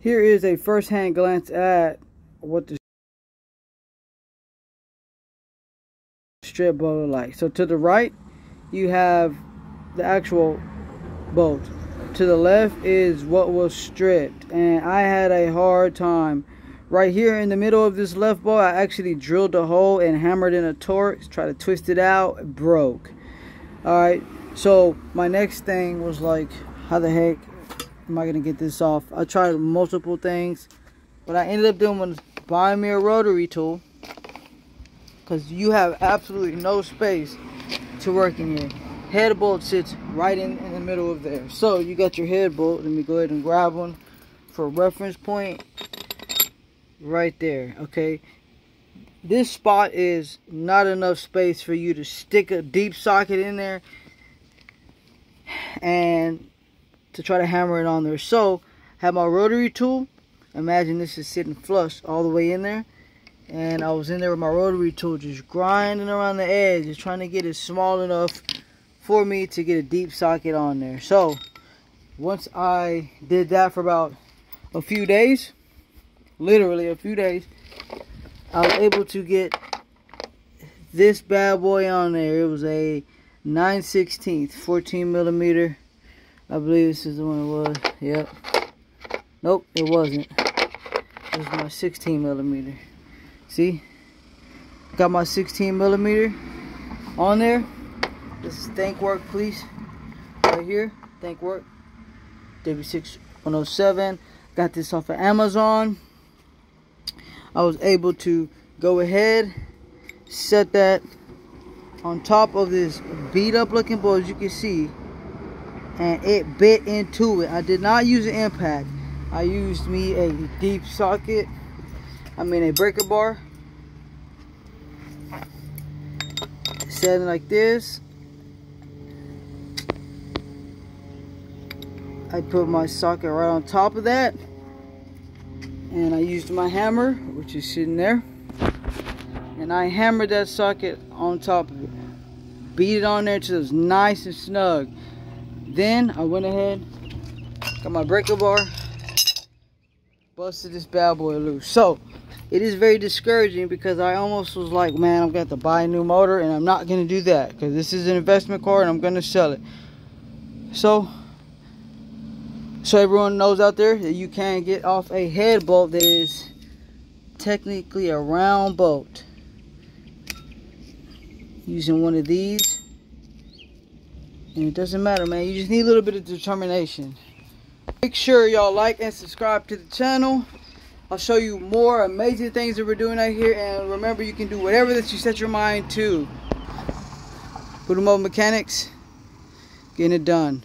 Here is a first-hand glance at what the strip bolt look like. So to the right, you have the actual bolt. To the left is what was stripped, and I had a hard time. Right here in the middle of this left bolt, I actually drilled a hole and hammered in a torque, tried to twist it out, it broke. Alright, so my next thing was like, how the heck am I gonna get this off? I tried multiple things, but I ended up doing buying me a rotary tool, because you have absolutely no space to work in here. Head bolt sits right in the middle of there. So you got your head bolt. Let me go ahead and grab one for a reference point right there. Okay, this spot is not enough space for you to stick a deep socket in there and to try to hammer it on there. So have my rotary tool. Imagine this is sitting flush all the way in there, and I was in there with my rotary tool just grinding around the edge, just trying to get it small enough for me to get a deep socket on there. So once I did that for about a few days, literally a few days, I was able to get this bad boy on there. It was a 9/16 14 millimeter. I believe this is the one it was. Yep. Nope, it wasn't. It was my 16 millimeter. See, got my 16 millimeter on there. This is Thank Work, please. Right here, Thank Work. W6107. Got this off of Amazon. I was able to go ahead, set that on top of this beat up looking bolt, as you can see, and it bit into it. I did not use an impact. I used me a deep socket. I mean a breaker bar. Set it like this. I put my socket right on top of that, and I used my hammer, which is sitting there, and I hammered that socket on top of it, beat it on there until it was nice and snug. Then I went ahead, got my breaker bar, busted this bad boy loose. So it is very discouraging, because I almost was like, man, I'm going to have to buy a new motor, and I'm not going to do that, because this is an investment car and I'm going to sell it. So everyone knows out there that you can get off a head bolt that is technically a round bolt using one of these. And it doesn't matter, man. You just need a little bit of determination. Make sure y'all like and subscribe to the channel. I'll show you more amazing things that we're doing out here. And remember, you can do whatever that you set your mind to. Puro Mechanics, getting it done.